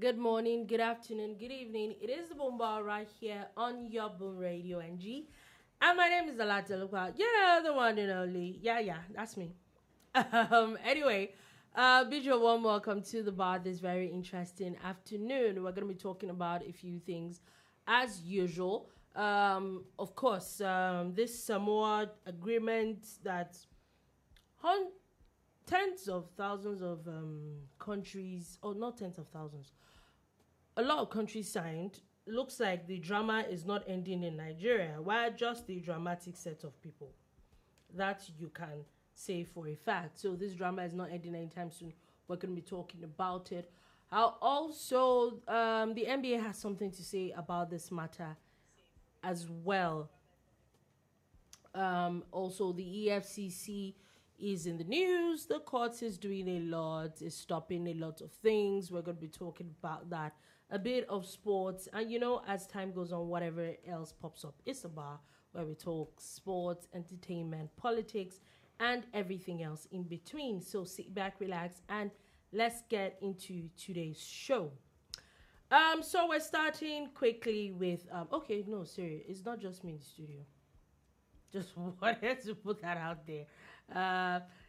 Good morning, good afternoon, good evening. It is the BoomBar right here on your Boom Radio NG. And my name is Dolupo. Yeah, the one and only. Yeah, that's me. Anyway, bid you a warm welcome to the bar this very interesting afternoon. We're going to be talking about a few things as usual. Of course, this Samoa agreement that tens of thousands of countries, or not tens of thousands, a lot of countries signed. Looks like the drama is not ending in Nigeria. Why just the dramatic set of people? That you can say for a fact. So this drama is not ending anytime soon. We're going to be talking about it. Also, the NBA has something to say about this matter as well. Also, the EFCC is in the news. The court is doing a lot, is stopping a lot of things. We're going to be talking about that. A bit of sports. And as time goes on, whatever else pops up. It's a bar where we talk sports, entertainment, politics, and everything else in between. So sit back, relax, and let's get into today's show. So we're starting quickly with serious. It's not just me in the studio. Just wanted to put that out there.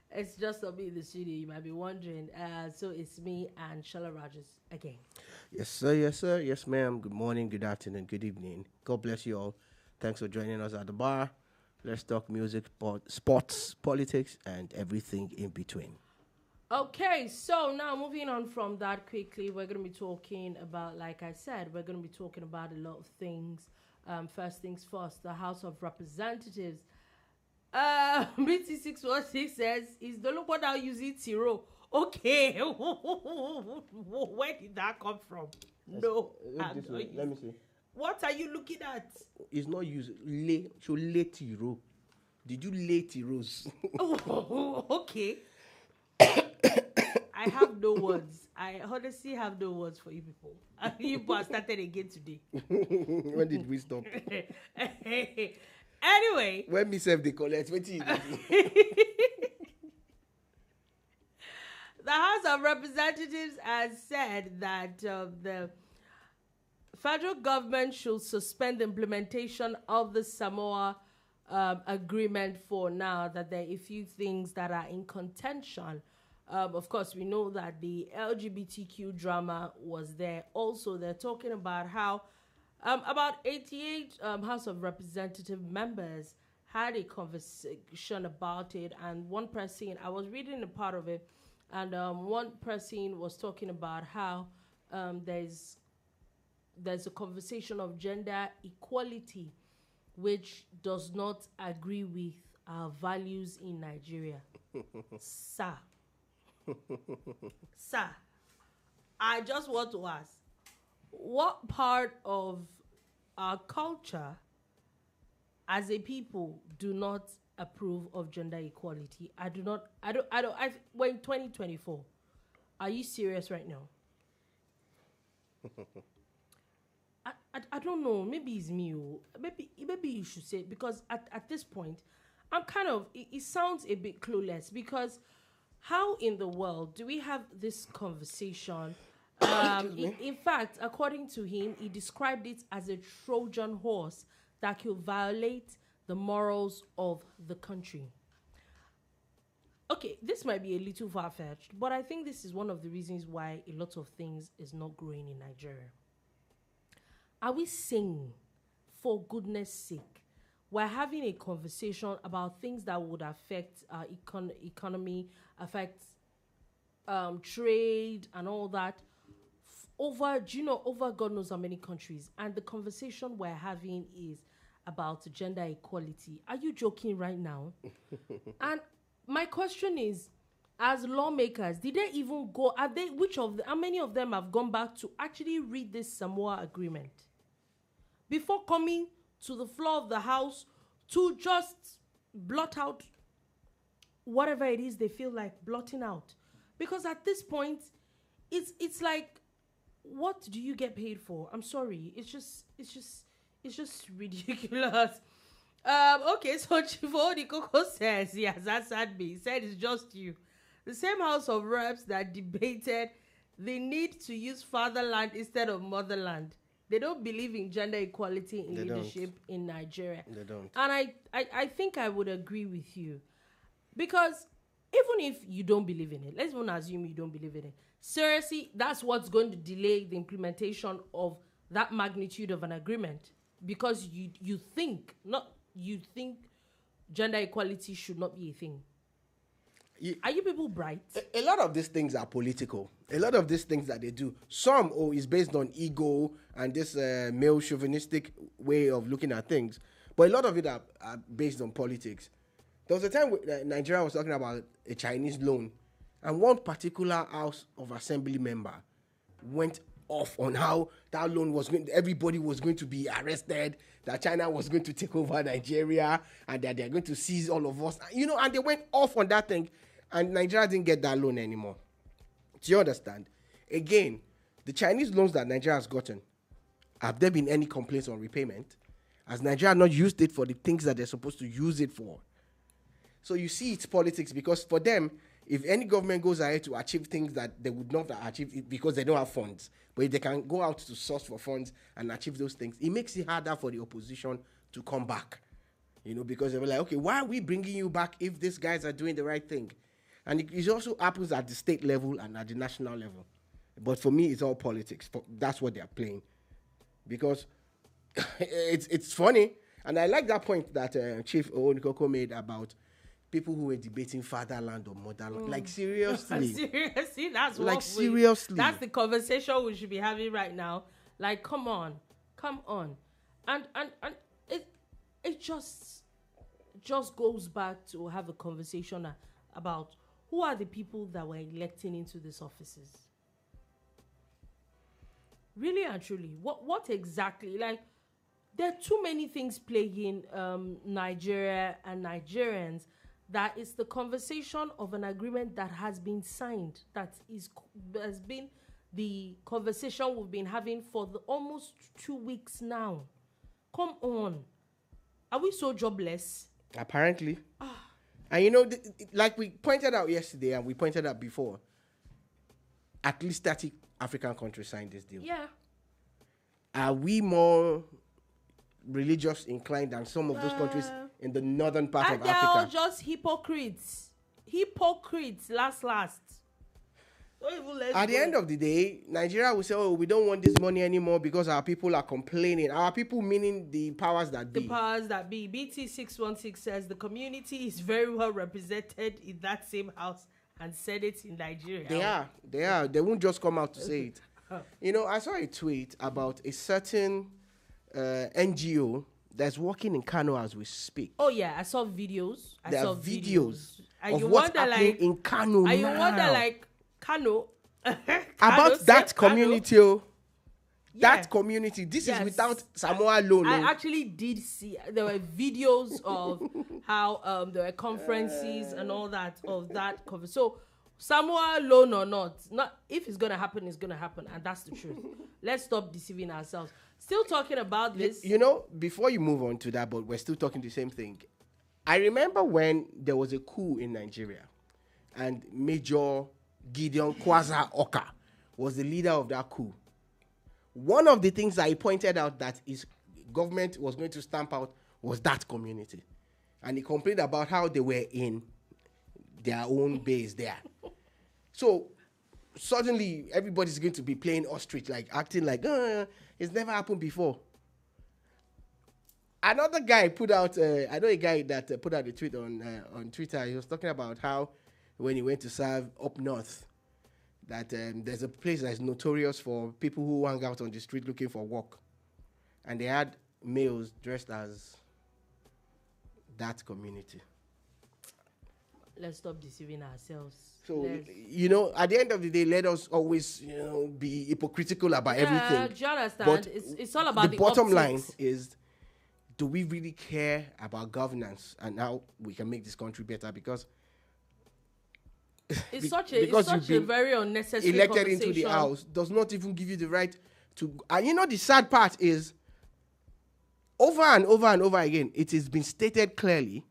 It's just not me in the studio. You might be wondering. So it's me and Shola Rogers again. Yes, sir. Yes, ma'am. Good morning, good afternoon, good evening. God bless you all. Thanks for joining us at the bar. Let's talk music, sports, politics, and everything in between. Okay, so now moving on from that quickly, we're going to be talking about, like I said, we're going to be talking about a lot of things. First things first, the House of Representatives. BT616 says, is Dolupo now using Tiro? Okay. Where did that come from? No. Let me see. What are you looking at? It's not using lay Tiro. Did you lay Tiros? Okay. I have no words. I honestly have no words for you people. You people started again today. When did we stop? Anyway. When me self they collect, what is The House of Representatives has said that the federal government should suspend the implementation of the Samoa agreement for now, that there are a few things that are in contention. Of course, we know that the LGBTQ drama was there. Also, they're talking about how about 88 House of Representative members had a conversation about it, and one person, I was reading a part of it, and one person was talking about how there's a conversation of gender equality, which does not agree with our values in Nigeria. Sir, I just want to ask, what part of our culture as a people do not approve of gender equality? We're in 2024. Are you serious right now? I don't know. Maybe it's me. Maybe you should say it, because at this point, I'm kind of, it sounds a bit clueless, because how in the world do we have this conversation? In fact, according to him, he described it as a Trojan horse that could violate the morals of the country. Okay, this might be a little far-fetched, but I think this is one of the reasons why a lot of things is not growing in Nigeria. Are we saying, for goodness sake, we're having a conversation about things that would affect our economy, affect trade and all that, over God knows how many countries, and the conversation we're having is about gender equality? Are you joking right now? And my question is, as lawmakers, did they even go? How many of them have gone back to actually read this Samoa agreement before coming to the floor of the House to just blot out whatever it is they feel like blotting out? Because at this point, it's like, what do you get paid for? I'm sorry, it's just ridiculous. Okay, so Chifo Coco says he has answered me. He said it's just you. The same House of Reps that debated the need to use fatherland instead of motherland. They don't believe in gender equality in leadership in Nigeria. They don't. And I think I would agree with you. Because even if you don't believe in it, let's even assume you don't believe in it. Seriously, that's what's going to delay the implementation of that magnitude of an agreement. Because you think gender equality should not be a thing. Are you people bright? A lot of these things are political. A lot of these things that they do. Some is based on ego and this male chauvinistic way of looking at things. But a lot of it are based on politics. There was a time Nigeria was talking about a Chinese loan. And one particular House of Assembly member went off on how that loan was going. Everybody was going to be arrested. That China was going to take over Nigeria. And that they're going to seize all of us. And they went off on that thing. And Nigeria didn't get that loan anymore. Do you understand? Again, the Chinese loans that Nigeria has gotten, have there been any complaints on repayment? Has Nigeria not used it for the things that they're supposed to use it for? So you see it's politics, because for them, if any government goes ahead to achieve things that they would not achieve because they don't have funds, but if they can go out to source for funds and achieve those things, it makes it harder for the opposition to come back. Because they're like, okay, why are we bringing you back if these guys are doing the right thing? And it also happens at the state level and at the national level. But for me, it's all politics. That's what they're playing. Because it's funny. And I like that point that Chief Owonikoko made about people who were debating fatherland or motherland. Like, seriously. Seriously? That's like, seriously. That's the conversation we should be having right now. Like, come on. And it just goes back to have a conversation about who are the people that we're electing into these offices? Really and truly, what exactly? Like, there are too many things plaguing Nigeria and Nigerians that it's the conversation of an agreement that has been signed, has been the conversation we've been having for almost 2 weeks now. Come on. Are we so jobless? Apparently. And like we pointed out yesterday and we pointed out before, at least 30 African countries signed this deal. Yeah. Are we more religious inclined than some of those countries in the northern part of Africa? And they're all just hypocrites. Last. At the end of the day, Nigeria will say, oh, we don't want this money anymore because our people are complaining. Our people meaning the powers that be. The powers that be. BT 616 says the community is very well represented in that same house and Senate in Nigeria. They are. They won't just come out to say it. I saw a tweet about a certain NGO that's working in Kano as we speak. Oh, yeah. I saw videos. There are videos of what's happening in Kano now. And you wonder, like, Kano about that community. That community. This is without Samoa loan. I actually did see. There were videos of how there were conferences and all that of that. So Samoa loan or not if it's gonna happen, it's gonna happen, and that's the truth. Let's stop deceiving ourselves. Still talking about this. Before you move on to that, but we're still talking the same thing. I remember when there was a coup in Nigeria, and Major Gideon Kwaza Oka was the leader of that coup. One of the things that he pointed out that his government was going to stamp out was that community. And he complained about how they were in their own base there. So suddenly everybody's going to be playing ostrich, like acting like, it's never happened before. Another guy put out, I know a guy that put out a tweet on Twitter. He was talking about how when he went to serve up north, that there's a place that's notorious for people who hang out on the street looking for work. And they had males dressed as that community. Let's stop deceiving ourselves. So, at the end of the day, let us always, be hypocritical about everything. Do you understand? But it's all about the bottom line is, do we really care about governance and how we can make this country better? Because it's such a very unnecessary elected into the house does not even give you the right to. And the sad part is, over and over and over again, it has been stated clearly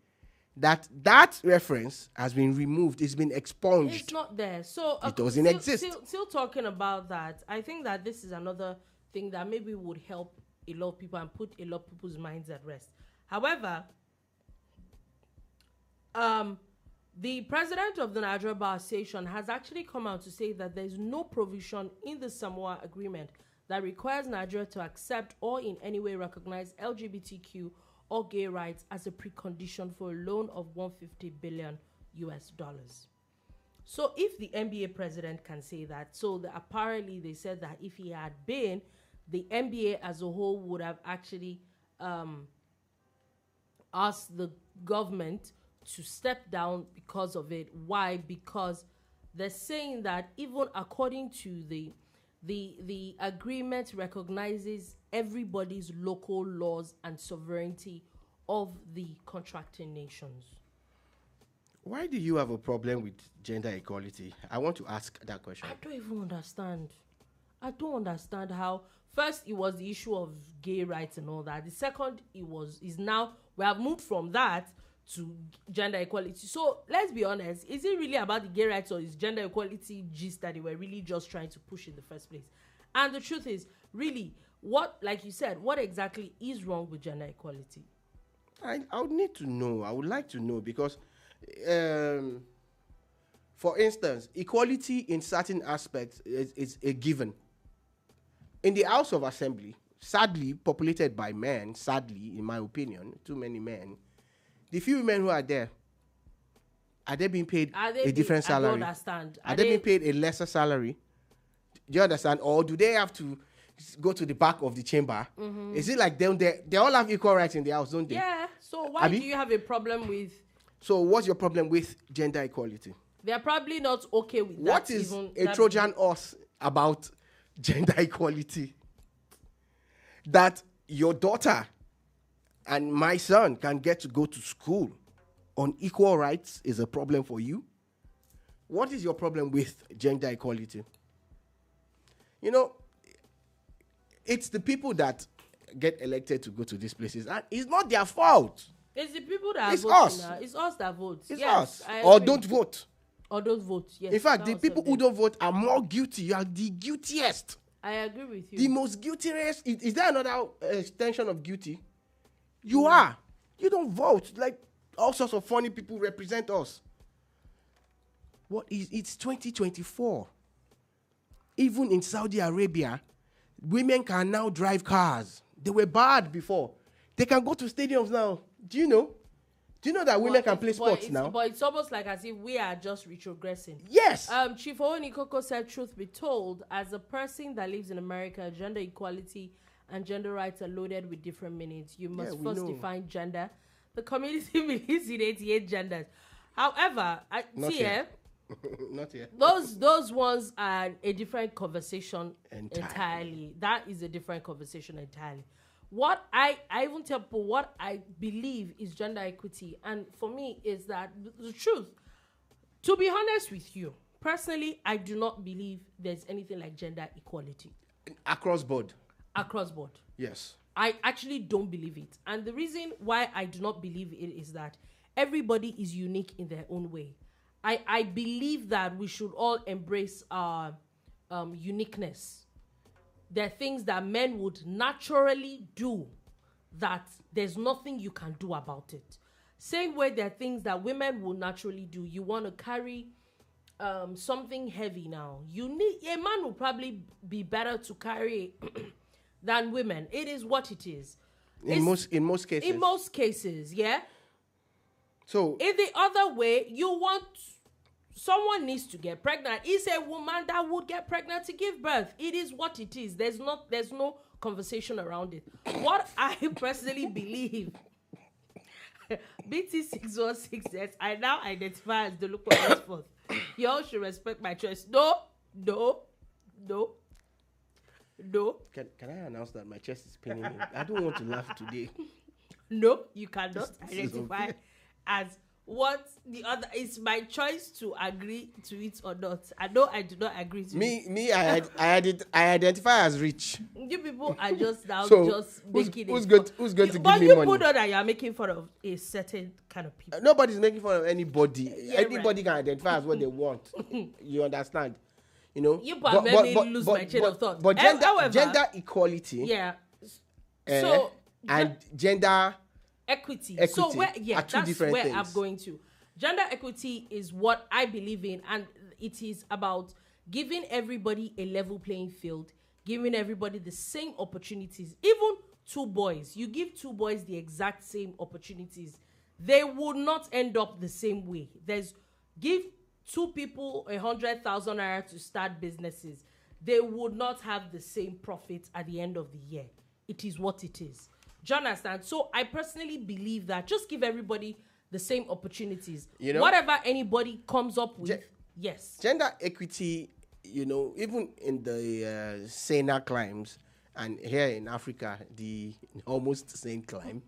that reference has been removed. It's been expunged. It's not there. So it doesn't exist. Still talking about that, I think that this is another thing that maybe would help a lot of people and put a lot of people's minds at rest. However, the president of the Nigerian Bar Association has actually come out to say that there's no provision in the Samoa Agreement that requires Nigeria to accept or in any way recognize LGBTQ or gay rights as a precondition for a loan of $150 billion. So if the NBA president can say that, apparently they said that if he had been, the NBA as a whole would have actually asked the government to step down because of it. Why? Because they're saying that even according to the agreement recognizes everybody's local laws and sovereignty of the contracting nations. Why do you have a problem with gender equality? I want to ask that question. I don't even understand. I don't understand how. First, it was the issue of gay rights and all that. The second, is now we have moved from that to gender equality. So let's be honest, is it really about the gay rights or is gender equality gist that they were really just trying to push in the first place? And the truth is, really, what, like you said, what exactly is wrong with gender equality? I would need to know. I would like to know because, for instance, equality in certain aspects is a given. In the House of Assembly, sadly populated by men, sadly, in my opinion, too many men, the few women who are there being paid a different salary? I don't understand. Are they being paid a lesser salary? Do you understand? Or do they have to go to the back of the chamber? Mm-hmm. Is it like they all have equal rights in the house, don't they? Yeah. So why do you have a problem with... So what's your problem with gender equality? They're probably not okay with that. What is a Trojan horse about gender equality? That your daughter and my son can get to go to school on equal rights is a problem for you? What is your problem with gender equality? You know, it's the people that get elected to go to these places, and it's not their fault. It's the people that are voting. Us. It's us that vote. It's yes, us. Or don't vote. Or don't vote, yes. In fact, the people who don't vote are more guilty. You are the guiltiest. I agree with you. The most guiltiest. Is there another extension of guilty? You are. You don't vote. Like, all sorts of funny people represent us. It's 2024. Even in Saudi Arabia, women can now drive cars. They were barred before. They can go to stadiums now. Do you know? Do you know that women can play sports now? But it's almost like as if we are just retrogressing. Yes. Chief Owonikoko said, truth be told, as a person that lives in America, gender equality and gender rights are loaded with different meanings. You must first define gender. The community believes in 88 genders. However, Not yet. Those ones are a different conversation entirely. That is a different conversation entirely. What I even tell people what I believe is gender equity, and for me is that the truth. To be honest with you, personally, I do not believe there's anything like gender equality. Across board. Across board. Yes. I actually don't believe it. And the reason why I do not believe it is that everybody is unique in their own way. I believe that we should all embrace our uniqueness. There are things that men would naturally do that there's nothing you can do about it. Same way there are things that women will naturally do. You want to carry something heavy now. A man will probably be better to carry than women. It is what it is. In most cases. In most cases, yeah. So in the other way, someone needs to get pregnant. It's a woman that would get pregnant to give birth. It is what it is. There's no conversation around it. What I personally believe, BT616 says, I now identify as Dolupo henceforth. You all should respect my choice. No. Can I announce that my chest is paining me? I don't want to laugh today. No, you cannot identify as what the other. It's my choice to agree to it or not. I know I do not agree to it. I identify as rich. You people are just now So, just making who's it. going to give me But you money? put on that you are making fun of a certain kind of people. Nobody's making fun of anybody. Yeah, Anybody can identify as what they want. You understand? You know. You but made me lose my chain of thought. But However, gender equality. Yeah. So and gender equity. Equity So are that's two different where things. I'm going to. Gender equity is what I believe in, and it is about giving everybody a level playing field, giving everybody the same opportunities. Even two boys, you give two boys the exact same opportunities, they would not end up the same way. Give two people 100,000 naira to start businesses, they would not have the same profit at the end of the year. It is what it is. Do you understand? So I personally believe that just give everybody the same opportunities. You know, whatever anybody comes up with, yes. Gender equity, you know, even in the SSANU climes, and here in Africa, the almost same climb.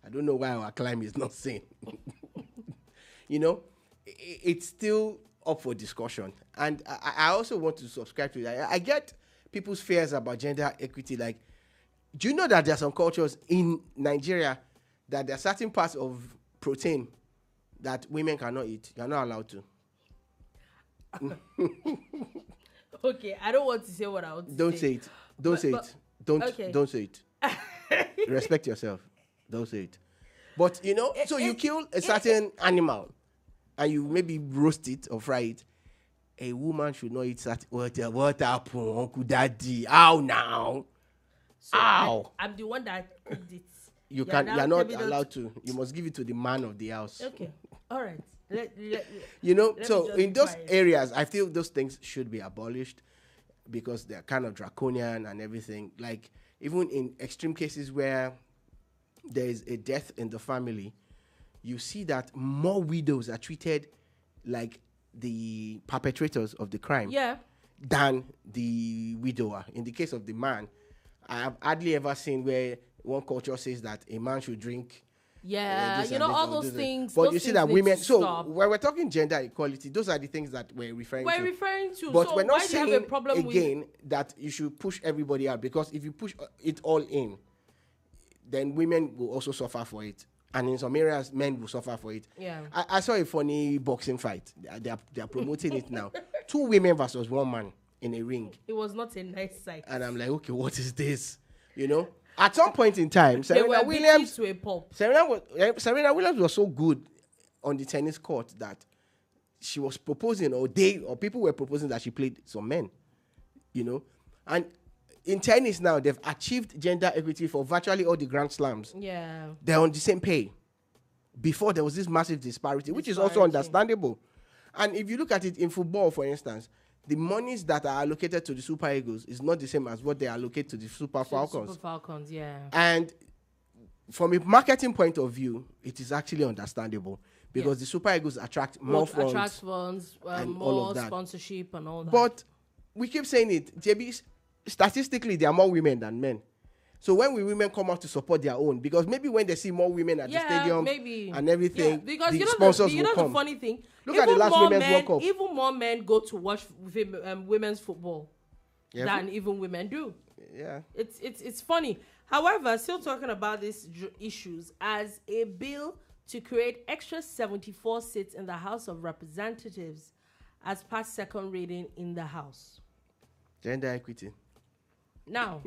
I don't know why our climb is not same. You know, it's still up for discussion. And I also want to subscribe to that. I get people's fears about gender equity. Like, do you know that there are some cultures in Nigeria that there are certain parts of protein that women cannot eat? You're not allowed to. Okay, I don't want to say what I want to Don't say it. Don't say it. Don't say it. Respect yourself. Don't say it. But, you know, so you kill a certain animal and you maybe roast it or fry it. A woman should not eat that. What happened, Uncle Daddy? How now? So Ow. I'm the one that cooked it. You're not allowed to. You must give it to the man of the house. Okay. All right. You know, so in those quiet. areas, I feel those things should be abolished because they're kind of draconian and everything. Like, even in extreme cases where there is a death in the family, you see that more widows are treated like the perpetrators of the crime than the widower. In the case of the man, I have hardly ever seen where one culture says that a man should drink. Yeah, you know, all those things. But those you see things that need women, to so stop. when we're talking gender equality, those are the things that we're referring to. But so we're not why do you saying have a problem again that you should push everybody out, because if you push it all in, then women will also suffer for it. And in some areas, men will suffer for it. Yeah. I saw a funny boxing fight. They are promoting it now. 2 women versus 1 man in a ring. It was not a nice sight. And I'm like, okay, what is this? You know? At some point in time, They were beaten to a pulp. Serena Williams was so good on the tennis court that she was proposing, or people were proposing that she played some men. You know? And in tennis now, they've achieved gender equity for virtually all the Grand Slams. Yeah. They're on the same pay. Before, there was this massive disparity, which is also understandable. And if you look at it in football, for instance, the monies that are allocated to the Super Eagles is not the same as what they allocate to the Super Falcons. Super Falcons, yeah. And from a marketing point of view, it is actually understandable because the Super Eagles attract more funds. And more more sponsorship and all that. But we keep saying it, JB, statistically, there are more women than men. So when women come out to support their own, because maybe when they see more women at the stadium and everything, because the sponsors will come. The funny thing, Look at the last Women's World Cup. Even more men go to watch women's football than even women do. Yeah, it's funny. However, still talking about these issues, as a bill to create extra 74 seats in the House of Representatives as past second reading in the House. Gender equity. Now,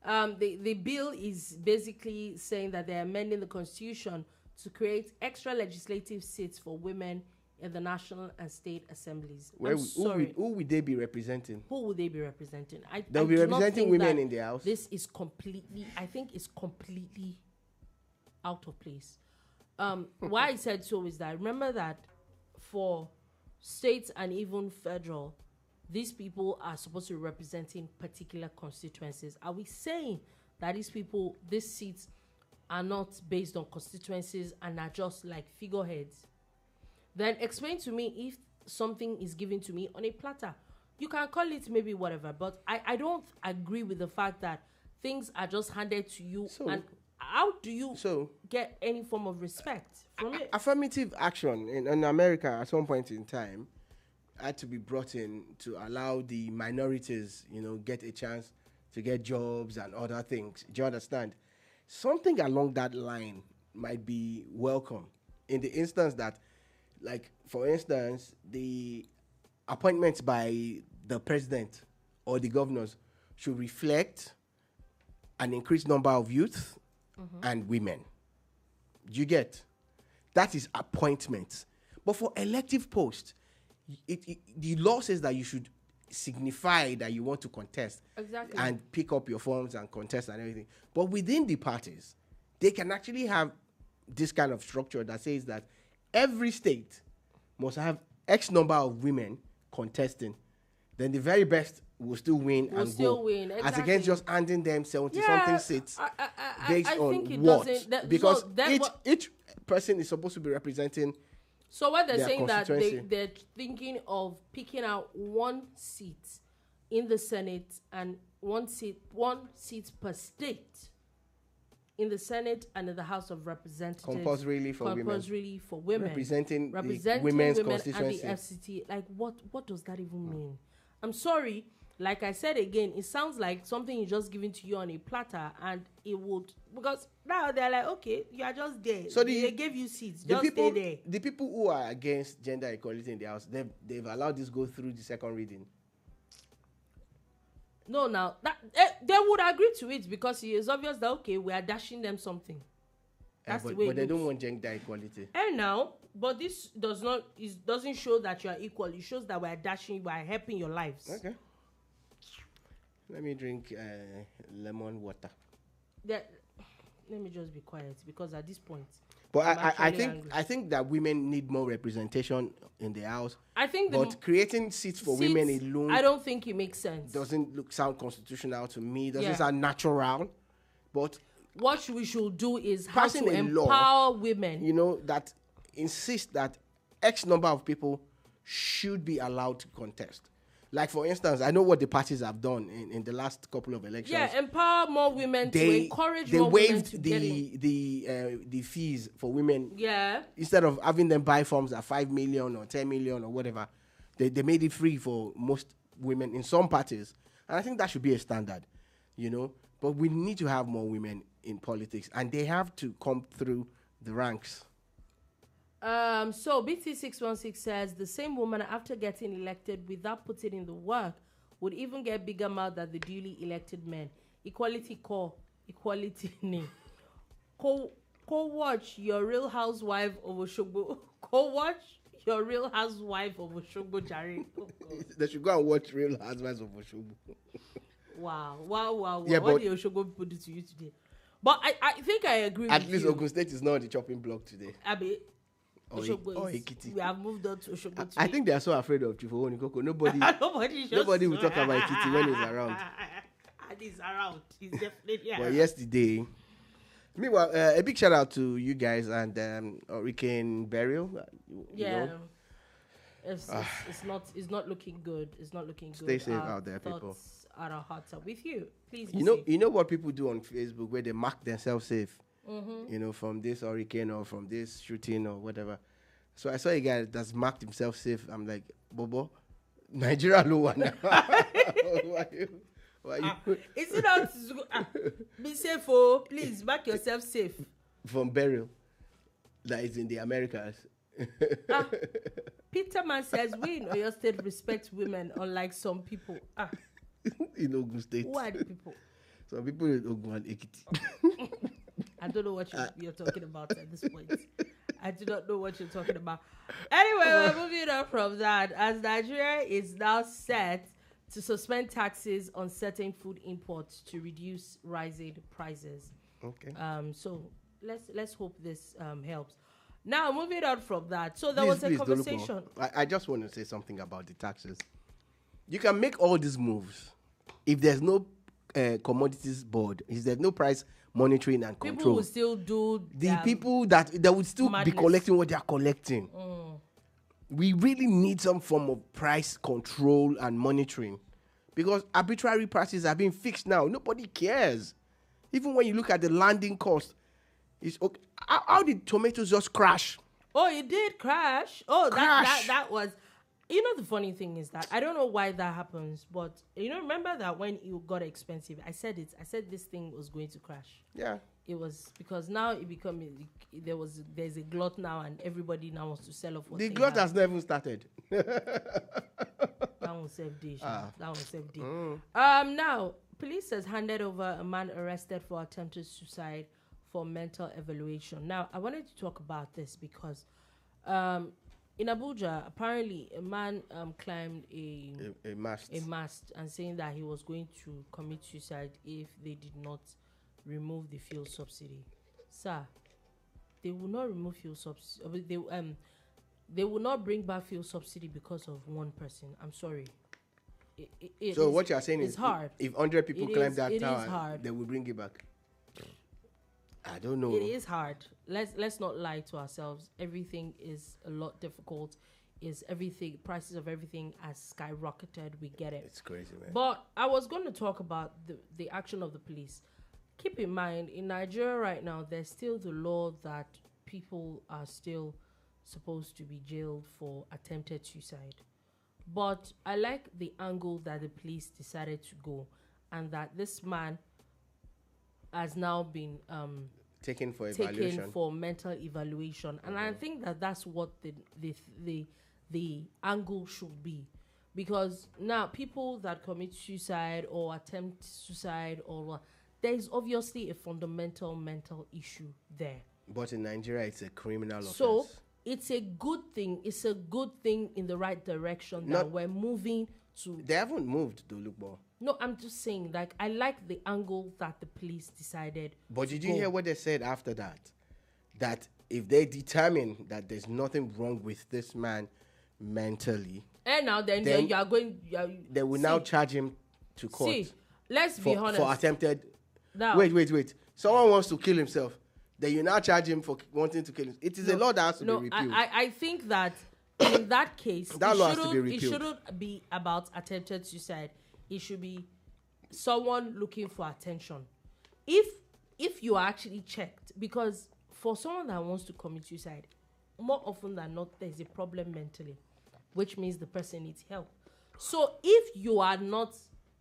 the bill is basically saying that they're amending the Constitution to create extra legislative seats for women in the national and state assemblies. Who would they be representing? Who would they be representing? They'll be representing women in the House. This is completely out of place. Why I said so is that remember that for states and even federal, these people are supposed to be representing particular constituencies. Are we saying that these seats are not based on constituencies and are just like figureheads? Then explain to me if something is given to me on a platter. You can call it maybe whatever, but I don't agree with the fact that things are just handed to you. And how do you get any form of respect from it? Affirmative action in America at some point in time had to be brought in to allow the minorities, get a chance to get jobs and other things. Do you understand? Something along that line might be welcome in the instance that, like, for instance, the appointments by the president or the governors should reflect an increased number of youth and women. You get? That is appointments. But for elective posts, the law says that you should signify that you want to contest. Exactly. And pick up your forms and contest and everything. But within the parties, they can actually have this kind of structure that says that every state must have X number of women contesting. Then the very best will still win and go. Exactly. As against just handing them 70-something seats based I on think it what? doesn't, because each person is supposed to be representing. So what they're saying that they're thinking of picking out one seat in the Senate and one seat per state in the Senate and in the House of Representatives. Compulsorily for women. Representing the women's constituency. And the FCT. Like, what does that even mean? I'm sorry. Like I said again, it sounds like something is just given to you on a platter, and it would, because now they're like, okay, you are just there. So they gave you seats. Just stay there. The people who are against gender equality in the House, they've allowed this go through the second reading. No, now that they would agree to it because it is obvious that we are dashing them something. That's the way. But they don't want gender equality. And now, but this doesn't show that you are equal. It shows that we are helping your lives. Okay. Let me drink lemon water. Let me just be quiet because at this point. But I think that women need more representation in the House. I think, creating seats for women alone, I don't think it makes sense. Doesn't sound constitutional to me. Doesn't sound natural. But what we should do is how to empower women. That insist that X number of people should be allowed to contest. Like, for instance, I know what the parties have done in the last couple of elections. Yeah, empower more women to encourage more women to get in. They waived the fees for women. Yeah. Instead of having them buy forms at 5 million or 10 million or whatever, they made it free for most women in some parties. And I think that should be a standard, But we need to have more women in politics, and they have to come through the ranks. So BT616 says the same woman, after getting elected without putting in the work, would even get bigger mouth than the duly elected men. Equality call, equality name. Go watch Your Real Housewife of Oshogbo. Go watch Your Real Housewife of Oshogbo, Jare. They should go and watch Real Housewives of Oshogbo. Wow. Yeah, what did Oshogbo people do to you today? But I think I agree with you. At least Ogun State is not on the chopping block today. Abi. Ekiti. We have moved on to Oshogbo. I think they are so afraid of Chief Owonikoko. Nobody will talk about Ekiti when he's around. And he's around. He's definitely around. But yesterday, meanwhile, a big shout out to you guys and Hurricane Burial. It's not looking good. It's not looking good. Stay safe out there, people. Our hearts are with you. Please. You know what people do on Facebook where they mark themselves safe. Mm-hmm. From this hurricane or from this shooting or whatever. So I saw a guy that's marked himself safe. I'm like, Bobo, Nigeria low one now. Why you? Is it not be safe? Please mark yourself safe. From burial. That is in the Americas. Peterman says we in Oyo State respect women, unlike some people. In Ogun State. Who are the people? Some people in Ogun and Ekiti. I don't know what you're talking about at this point. I do not know what you're talking about. Anyway, we're moving on from that, as Nigeria is now set to suspend taxes on certain food imports to reduce rising prices. Okay. So let's hope this helps. Now, moving on from that. So there was a conversation. Dolupo, I just want to say something about the taxes. You can make all these moves if there's no commodities board, if there's no price monitoring and control. People will still do the people that would still be collecting what they are collecting. We really need some form of price control and monitoring, because arbitrary prices are being fixed now. Nobody cares. Even when you look at the landing cost It's okay. How did tomatoes just crash? Oh, it did crash. Oh, Crash. that was. You know, the funny thing is that I don't know why that happens, but you know, remember that when it got expensive, I said this thing was going to crash. Yeah. It was because now it become there's a glut now, and everybody now wants to sell off what The they glut have. has never started. That one saved day. That one saved day. Now police has handed over a man arrested for attempted suicide for mental evaluation. Now I wanted to talk about this because in Abuja, apparently a man climbed a mast and saying that he was going to commit suicide if they did not remove the fuel subsidy. Sir, they will not remove fuel subsidy. They will not bring back fuel subsidy because of one person. I'm sorry. So what you are saying is hard. If 100 people climb that tower, is hard. they will bring it back. I don't know. It is hard. Let's not lie to ourselves. Everything is a lot difficult. Prices of everything has skyrocketed. We get it. It's crazy, man. But I was going to talk about the action of the police. Keep in mind, in Nigeria right now, there's still the law that people are still supposed to be jailed for attempted suicide. But I like the angle that the police decided to go, and that this man has now been taken for mental evaluation. And I think that that's what the angle should be. Because now people that commit suicide or attempt suicide there is obviously a fundamental mental issue there. But in Nigeria, it's a criminal offense. So it's a good thing. It's a good thing in the right direction that we're moving to. They haven't moved, Dolupo. No, I'm just saying, like, I like the angle that the police decided. But did you hear what they said after that? That if they determine that there's nothing wrong with this man mentally, and now then you are going. They will now charge him to court. See, let's be honest. For attempted. Now, wait. Someone wants to kill himself. Then you now charge him for wanting to kill himself. It is a law that has to be repealed. I think that in that case, that law has to be repealed. It shouldn't be about attempted suicide. It should be someone looking for attention. If you are actually checked, because for someone that wants to commit suicide, more often than not, there's a problem mentally, which means the person needs help. So if you are not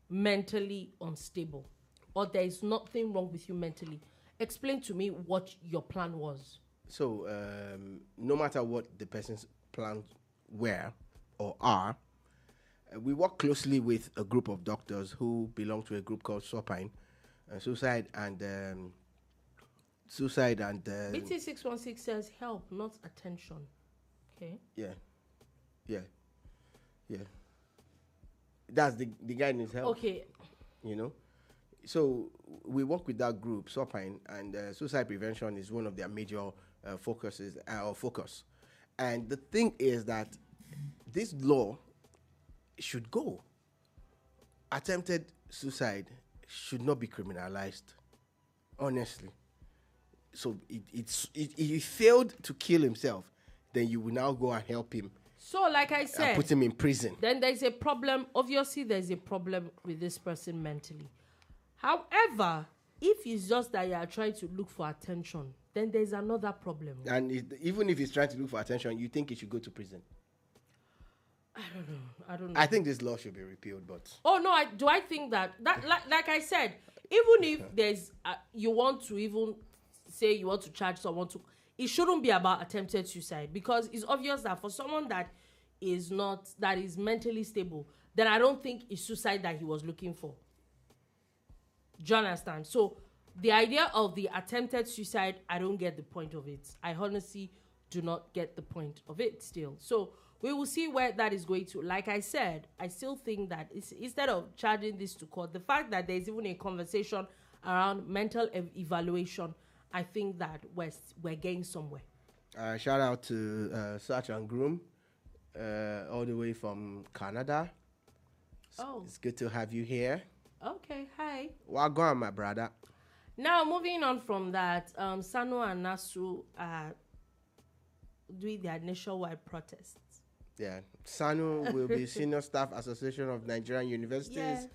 mentally unstable, or there is nothing wrong with you mentally, explain to me what your plan was. So no matter what the person's plans were or are, we work closely with a group of doctors who belong to a group called Supine, Suicide and BT 616 says help, not attention. Okay. Yeah. That's the guy needs help. Okay. You know, so we work with that group, Supine, and suicide prevention is one of their major focus. And the thing is that this law should go. Attempted suicide should not be criminalized, honestly. So if he failed to kill himself, then you will now go and help him. So, like I said, put him in prison. Then there's a problem. Obviously, there's a problem with this person mentally. However, if it's just that you are trying to look for attention, then there's another problem. And even if he's trying to look for attention, you think he should go to prison? I don't know. I think this law should be repealed, but... Oh, no, I think that like I said, even if there's... you want to even say you want to charge someone to... It shouldn't be about attempted suicide, because it's obvious that for someone that is mentally stable, then I don't think it's suicide that he was looking for. Do you understand? So the idea of the attempted suicide, I don't get the point of it. I honestly do not get the point of it still. So we will see where that is going to. Like I said, I still think that instead of charging this to court, the fact that there's even a conversation around mental evaluation, I think that we're getting somewhere. Shout out to Search and Groom, all the way from Canada. It's good to have you here. Okay, hi. Welcome, my brother. Now, moving on from that, SSANU and NASU are doing their nationwide protests. Yeah, SSANU will be Senior Staff Association of Nigerian Universities. Yeah.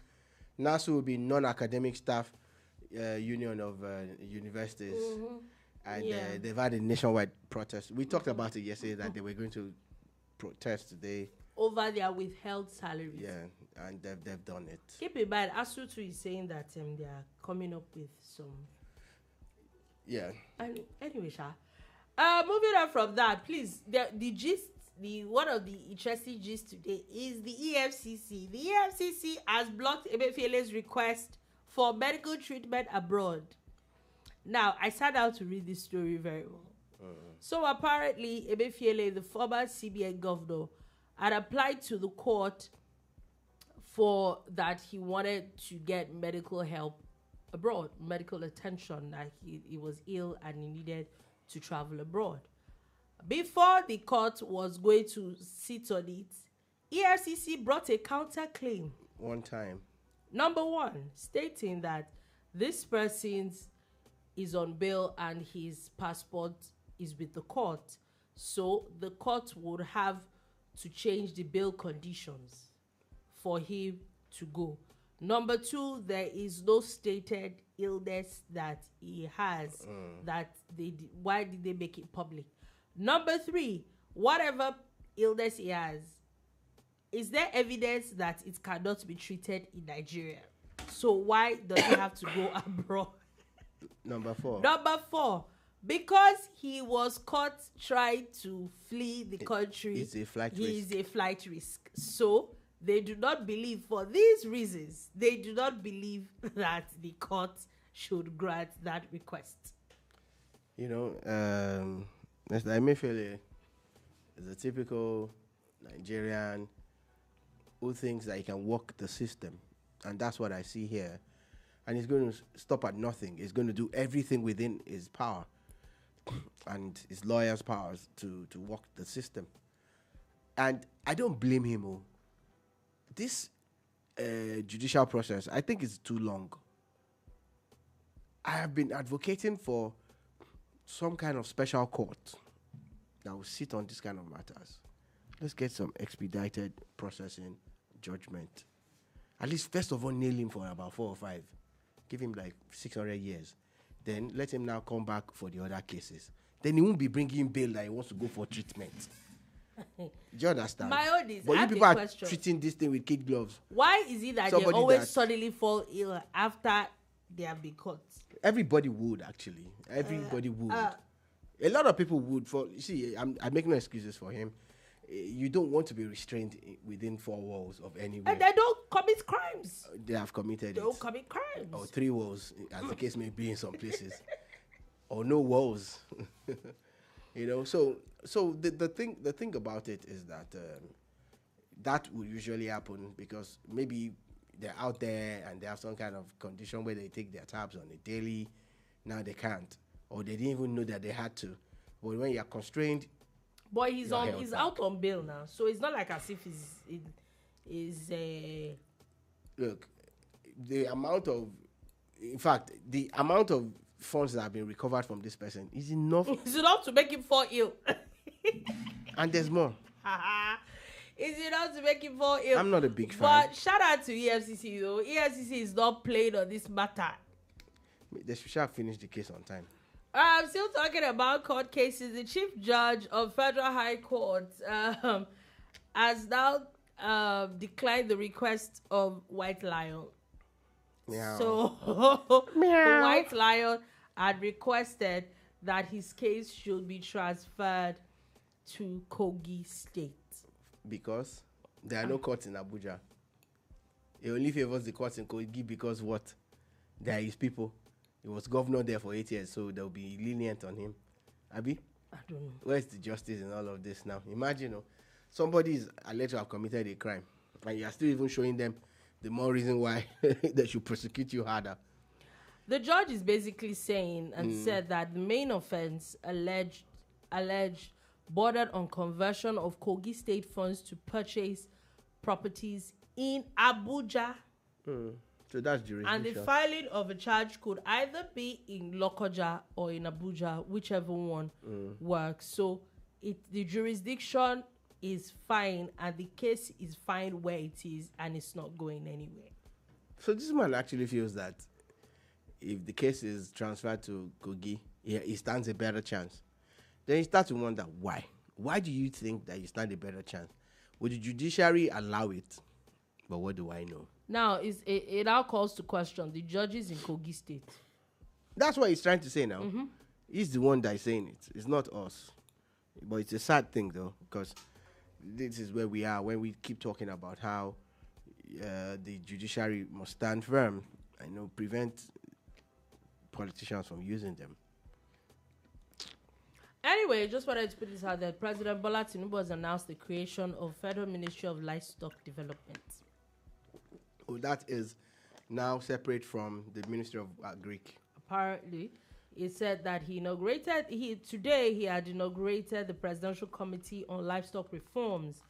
NASU will be Non-Academic Staff Union of Universities. Mm-hmm. And they've had a nationwide protest. We talked about it yesterday that they were going to protest today over their withheld salaries. Yeah, and they've done it. Keep in mind, ASU is saying that they are coming up with some. Yeah. And anyway, moving on from that, please. The gist, one of the interesting gist today is the EFCC. The EFCC has blocked Emefiele's request for medical treatment abroad. Now, I sat down to read this story very well. So apparently, Emefiele, the former CBN governor, had applied to the court for that he wanted to get medical help abroad, medical attention, that he was ill and he needed to travel abroad. Before the court was going to sit on it, EFCC brought a counterclaim. One time. Number one, stating that this person is on bail and his passport is with the court. So the court would have to change the bail conditions for him to go. Number two, there is no stated illness that he has. Why did they make it public? Number three, whatever illness he has, is there evidence that it cannot be treated in Nigeria? So why does he have to go abroad? Number four, because he was caught trying to flee the country, he is a flight risk. So they do not believe, for these reasons, they do not believe that the court should grant that request. Mr. Emefiele is a typical Nigerian who thinks that he can walk the system. And that's what I see here. And he's going to stop at nothing. He's going to do everything within his power and his lawyers' powers to walk the system. And I don't blame him. This judicial process, I think, is too long. I have been advocating for some kind of special court that will sit on this kind of matters. Let's get some expedited processing judgment. At least, first of all, nail him for about 4 or 5. Give him like 600 years. Then let him now come back for the other cases. Then he won't be bringing bail that he wants to go for treatment. Do you understand? My own is, but you people are treating this thing with kid gloves. Why is it that they always suddenly fall ill after they have been caught? Everybody would, actually. Everybody would. A lot of people would. I'm making no excuses for him. You don't want to be restrained within 4 walls of anywhere. And they don't commit crimes. They have committed They don't commit crimes. Or 3 walls, as the case may be in some places. Or no walls. So the thing about it is that that will usually happen because maybe they're out there and they have some kind of condition where they take their tabs on a daily. Now they can't. Or they didn't even know that they had to. But when you're constrained, but he's out on bail now, so it's not like as if look, the amount of funds that have been recovered from this person is enough. It's enough to make him fall ill. And there's more. It's enough to make him fall ill. I'm not a big fan. But shout out to EFCC though. EFCC is not playing on this matter. They should finish the case on time. I'm still talking about court cases. The Chief Judge of Federal High Court has now declined the request of White Lion. Meow. So White Lion had requested that his case should be transferred to Kogi State. Because there are no courts in Abuja. He only favors the courts in Kogi because what? They are his people. He was governor there for 8 years, so they'll be lenient on him. Abi? I don't know. Where's the justice in all of this now? Imagine, somebody is alleged to have committed a crime, and you're still even showing them the more reason why they should prosecute you harder. The judge is basically saying and said that the main offense alleged bordered on conversion of Kogi State funds to purchase properties in Abuja. So that's jurisdiction. And the filing of a charge could either be in Lokoja or in Abuja, whichever one works. So the jurisdiction is fine and the case is fine where it is and it's not going anywhere. So this man actually feels that if the case is transferred to Kogi, he stands a better chance. Then you start to wonder why. Why do you think that you stand a better chance? Would the judiciary allow it? But what do I know? Now, it now calls to question the judges in Kogi State. That's what he's trying to say now. He's the one that is saying it. It's not us. But it's a sad thing, though, because this is where we are when we keep talking about how the judiciary must stand firm and prevent politicians from using them. Anyway, just wanted to put this out there. President Bola Tinubu has announced the creation of Federal Ministry of Livestock Development. Oh, that is now separate from the Ministry of Agric. Apparently, he said that he had inaugurated the Presidential Committee on Livestock Reforms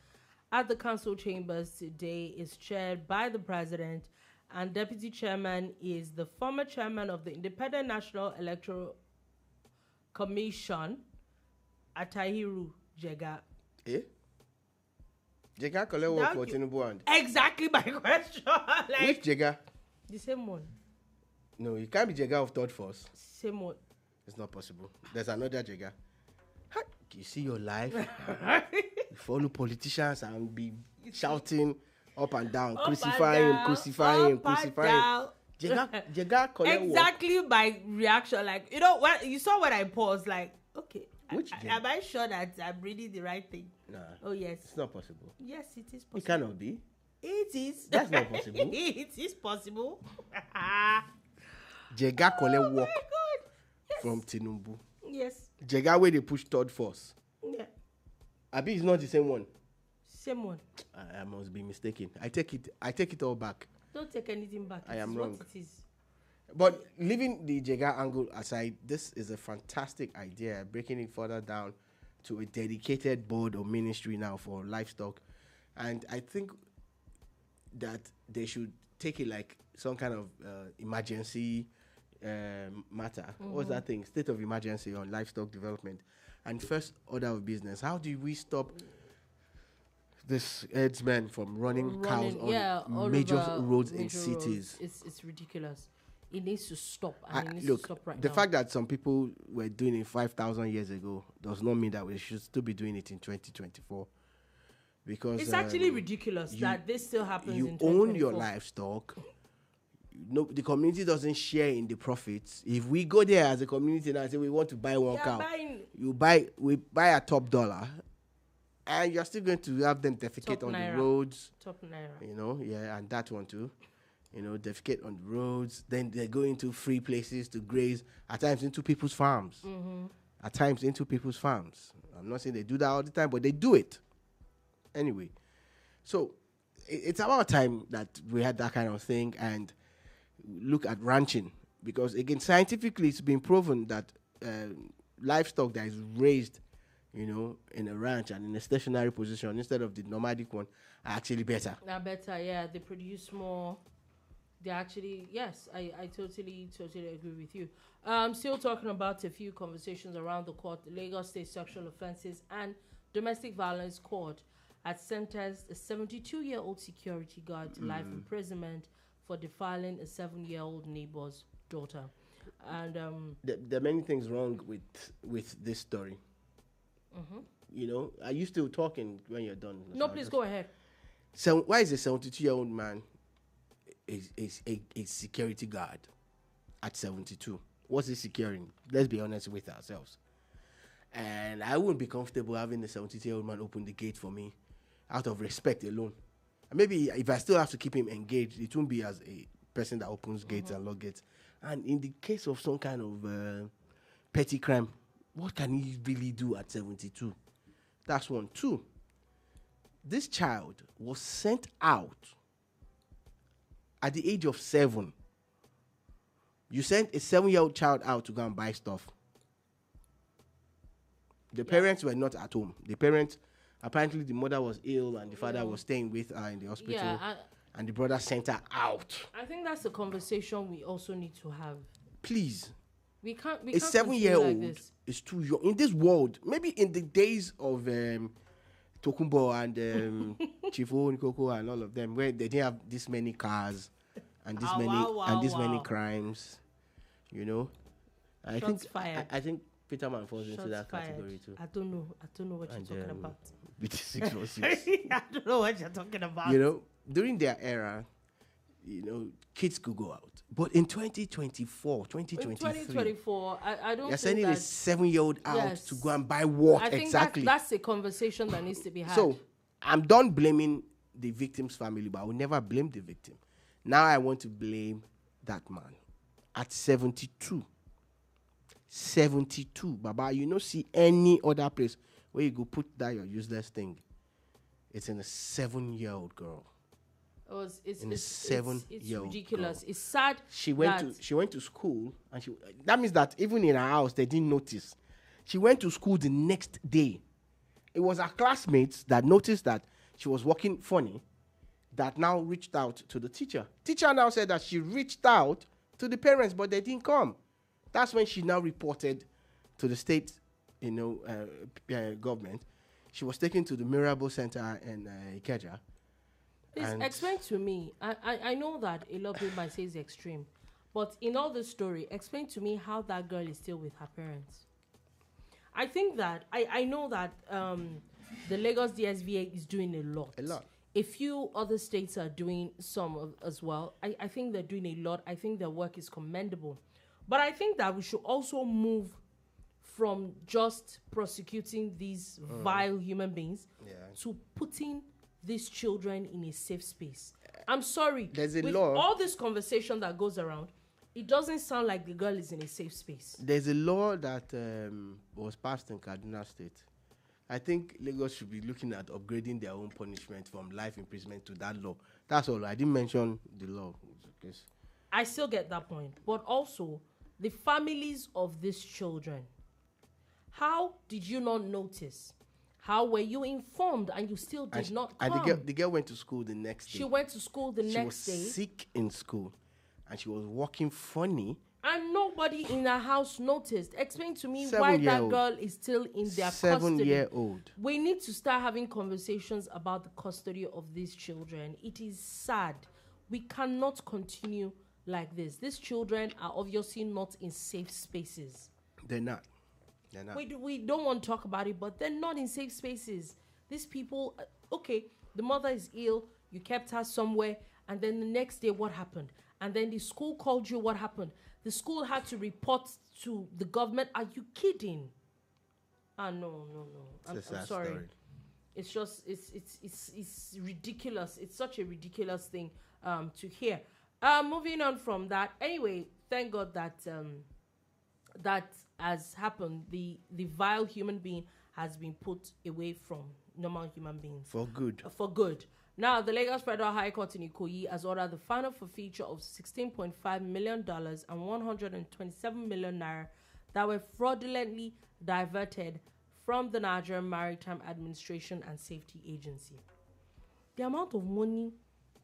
at the council chambers today. Is chaired by the president, and deputy chairman is the former chairman of the Independent National Electoral Commission, Atahiru Jega. Eh? Jega collect work for Tinubu and... Exactly my question. Which Jega? The same one. No, you can't be Jega of third force. Same one. It's not possible. There's another Jega. You see your life? You follow politicians and be shouting up and down, crucifying him. Jega collect exactly work. My reaction. Like, when you saw when I paused, like, okay. Am I sure that I'm reading the right thing? Nah. Oh, yes. It's not possible. Yes, it is possible. It cannot be. It is. That's not possible. It is possible. Jega collect work Yes. from Tinubu. Yes. Jega where they push third force. Yeah. Abi is not the same one. Same one. I must be mistaken. I take it all back. Don't take anything back. I am wrong. What it is. But leaving the Jega angle aside, this is a fantastic idea, breaking it further down to a dedicated board or ministry now for livestock. And I think that they should take it like some kind of emergency matter. What's that thing? State of emergency on livestock development. And first order of business. How do we stop this herdsmen from running cows on major roads in cities? It's ridiculous. It needs to stop. And it needs look, to stop right the now. fact that some people were doing it 5,000 years ago does not mean that we should still be doing it in 2024. Because it's actually ridiculous that this still happens in 2024. You own your livestock. No, the community doesn't share in the profits. If we go there as a community now and say we want to buy one cow, we buy a top dollar, and you're still going to have them defecate on the roads. Top naira. And that one too. Defecate on the roads. Then they go into free places to graze, at times into people's farms. I'm not saying they do that all the time, but they do it. Anyway, so it's about time that we had that kind of thing and look at ranching. Because, again, scientifically it's been proven that livestock that is raised, in a ranch and in a stationary position instead of the nomadic one are actually better. They're better, yeah. They produce more. They actually, yes, I totally agree with you. Still talking about a few conversations around the court. The Lagos State Sexual Offences and Domestic Violence Court had sentenced a 72-year-old security guard to life imprisonment for defiling a 7-year-old neighbor's daughter. And there are many things wrong with this story. Are you still talking when you're done? No, please go ahead. So why is a 72-year-old man a security guard at 72? What's he securing? Let's be honest with ourselves. And I wouldn't be comfortable having a 72-year-old man open the gate for me out of respect alone. And maybe if I still have to keep him engaged, it won't be as a person that opens gates and lock gates. And in the case of some kind of petty crime, what can he really do at 72? That's one. Two, this child was sent out at the age of 7. You sent a 7-year-old child out to go and buy stuff. The parents were not at home. The parents, apparently the mother was ill and the father was staying with her in the hospital. Yeah, and the brother sent her out. I think that's a conversation we also need to have. Please. We can't a 7-year-old like is too young. In this world, maybe in the days of Tokumbo and Chifu Nkoko and all of them, where they didn't have this many cars and this many crimes, Shots fired. I think Peterman falls into Shots that fired. category too. I don't know what you're talking about. BT646. I don't know what you're talking about. You know, during their era, kids could go out. But in 2024, 2023, in 2024, I don't you're think sending a that 7-year-old out yes. to go and buy what I think exactly? that's a conversation that needs to be had. So, I'm done blaming the victim's family, but I will never blame the victim. Now I want to blame that man at 72. 72, Baba. You don't see any other place where you go put that your useless thing. It's in a 7-year-old girl. It's seven-year-old ridiculous. girl. It's sad. She went to school, and that means that even in her house they didn't notice. She went to school the next day. It was her classmates that noticed that she was walking funny, that now reached out to the teacher. Teacher now said that she reached out to the parents, but they didn't come. That's when she now reported to the state, government. She was taken to the Mirable Center in Ikeja. Explain to me. I know that a lot of people might say it's extreme, but in all this story, explain to me how that girl is still with her parents. I think that I know that the Lagos DSVA is doing a lot. A lot. A few other states are doing some as well. I think they're doing a lot. I think their work is commendable. But I think that we should also move from just prosecuting these vile human beings to putting these children in a safe space. I'm sorry. There's a with law. All this conversation that goes around, it doesn't sound like the girl is in a safe space. There's a law that was passed in Kaduna State. I think Lagos should be looking at upgrading their own punishment from life imprisonment to that law. That's all. I didn't mention the law. I still get that point. But also, the families of these children, how did you not notice? How were you informed and you still did not come? And the girl went to school the next day. She went to school the next day. She was sick in school. And she was walking funny. And nobody in her house noticed. Explain to me why that girl is still in their custody. 7-year-old. We need to start having conversations about the custody of these children. It is sad. We cannot continue like this. These children are obviously not in safe spaces. They're not. We don't want to talk about it, but they're not in safe spaces. These people, okay, the mother is ill, you kept her somewhere, and then the next day, what happened? And then the school called you, what happened? The school had to report to the government. Are you kidding? No. I'm sorry. Story. It's just, it's ridiculous. It's such a ridiculous thing to hear. Moving on from that. Anyway, thank God that that has happened. The vile human being has been put away from normal human beings. For good. For good. Now, the Lagos Federal High Court in Ikoyi has ordered the final forfeiture of $16.5 million and 127 million naira that were fraudulently diverted from the Nigerian Maritime Administration and Safety Agency. The amount of money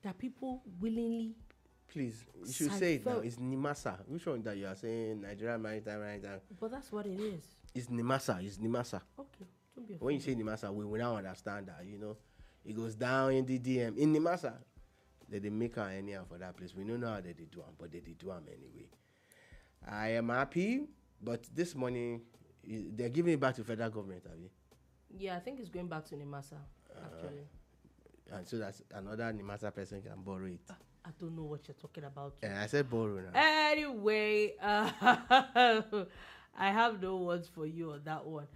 that people willingly... Please, you should say it now. It's NIMASA. Which one that you are saying? Nigerian Maritime. But that's what it is. It's NIMASA. Okay. Don't be when you say NIMASA, we now understand that, it goes down in the DM. In NIMASA, they make her anyhow for that place. We don't know how they do them, but they do them anyway. I am happy, but this money, they're giving it back to federal government, have you? Yeah, I think it's going back to NIMASA, actually. And so that's another NIMASA person can borrow it. I don't know what you're talking about. I said borrow now. Anyway, I have no words for you on that one.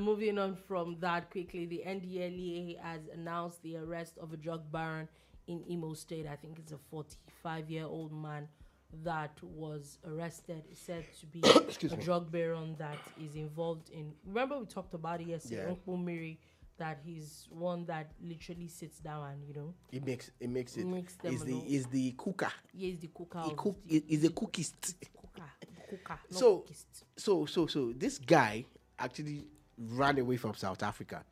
Moving on from that quickly, the NDLEA has announced the arrest of a drug baron in Imo State. I think it's a 45-year-old man that was arrested. It's said to be a drug baron that is involved in... Remember we talked about it yesterday, Uncle Miri, that he's one that literally sits down and, It makes it. Them Is the cooker. Yeah, he's the cooker. He's a cookist. Cooker, so this guy actually ran away from South Africa,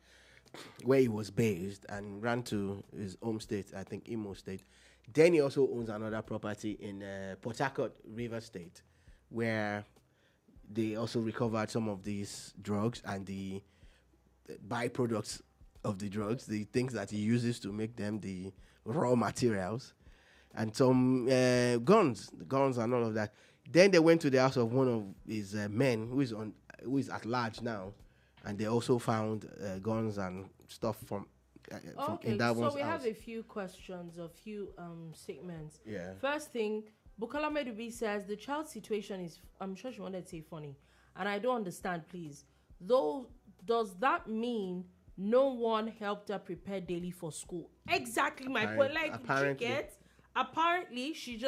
where he was based, and ran to his home state, I think Imo State. Then he also owns another property in Port Harcourt, River State, where they also recovered some of these drugs and the byproducts of the drugs, the things that he uses to make them, the raw materials, and some guns and all of that. Then they went to the house of one of his men who is at large now, and they also found guns and stuff from in that one's so we house. have a few questions, a few segments. Yeah. First thing, Bukola Medubi says the child's situation is, I'm sure she wanted to say funny, and I don't understand, please. Though, does that mean no one helped her prepare daily for school? Exactly my point. Like, apparently, she's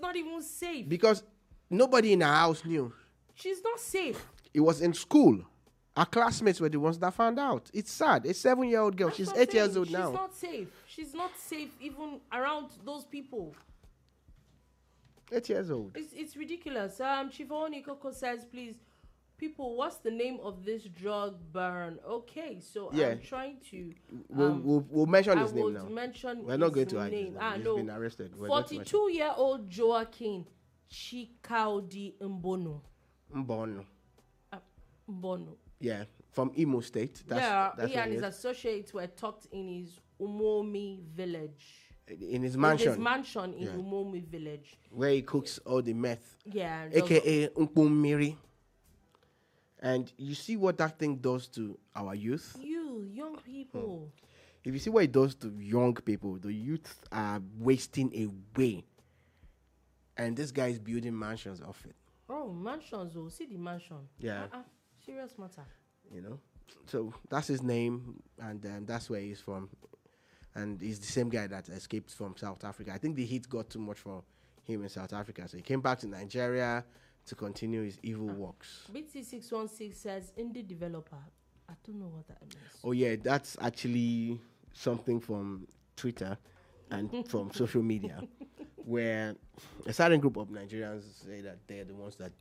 not even safe. Because nobody in her house knew. She's not safe. It was in school. Our classmates were the ones that found out. It's sad. A 7-year-old girl. She's 8 years old now. She's not safe. She's not safe even around those people. 8 years old. It's ridiculous. Chief Onikoko says, please, people, what's the name of this drug burn? Okay, so I'm trying to. We'll mention his name now. We're not going to hide his name. He's been arrested. 42-year-old Joaquin Chikaudi Mbono. Mbono. Yeah, from Imo State. That's he and his associates were tucked in his Umomi village. In his mansion. In his mansion in Umomi village. Where he cooks all the meth. Yeah. AKA Miri. And you see what that thing does to our youth? Young people. If you see what it does to young people, the youth are wasting away. And this guy is building mansions off it. Oh, mansions, oh. See the mansion. Yeah. Serious matter. You know? So that's his name, and that's where he's from. And he's the same guy that escaped from South Africa. I think the heat got too much for him in South Africa. So he came back to Nigeria to continue his evil works. BT616 says, indie developer. I don't know what that means. Oh, yeah, that's actually something from Twitter and from social media, where a certain group of Nigerians say that they're the ones that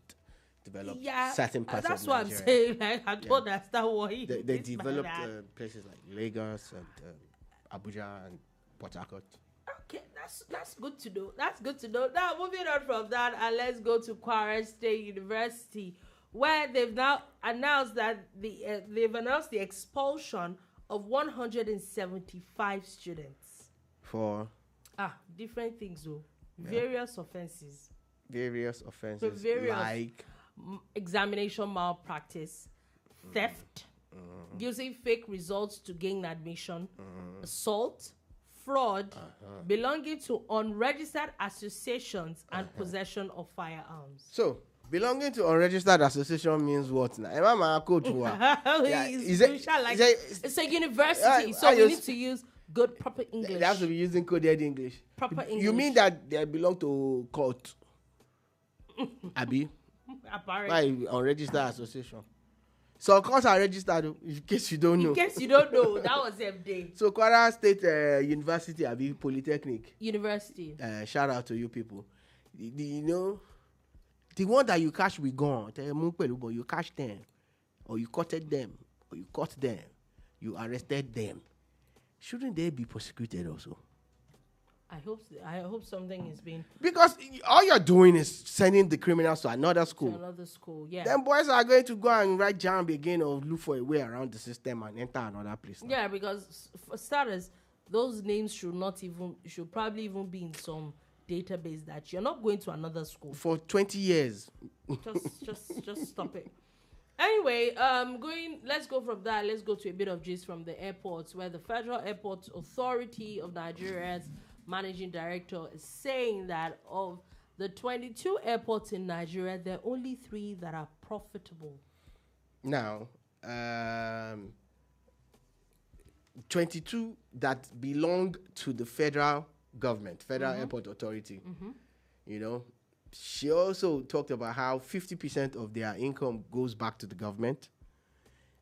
develop certain parts of Nigeria. That's what I'm saying. Like, I don't understand what he They developed places like Lagos and Abuja and Port Harcourt. Okay, that's good to know. That's good to know. Now, moving on from that, and let's go to Kwara State University, where they've now announced that they've announced the expulsion of 175 students for different things, though. Various offenses. Like examination malpractice, theft, using fake results to gain admission, assault, fraud, belonging to unregistered associations, and possession of firearms. So, belonging to unregistered association means what now? It's a university, so we need to use good, proper English. They have to be using coded English. Proper English. You mean that they belong to court? Abi? Apparently. Why unregistered association? So courts are registered, in case you don't know. In case you don't know, that was MD. So Kwara State University, Abi Polytechnic. University. Shout out to you people. You know, the one that you catch with gun, but you catch them, or you caught them, or you caught them, you arrested them. Shouldn't they be prosecuted also? I hope something is being, because all you're doing is sending the criminals to another school. Yeah. Then boys are going to go and write jam again or look for a way around the system and enter another place. Yeah, because for starters, those names should probably even be in some database that you're not going to another school for 20 years. Just stop it. Anyway, let's go from that. Let's go to a bit of gist from the airports, where the Federal Airports Authority of Nigeria's managing director is saying that of the 22 airports in Nigeria, there are only 3 that are profitable. Now, 22 that belong to the federal government, Federal Airport Authority. You know, she also talked about how 50% of their income goes back to the government,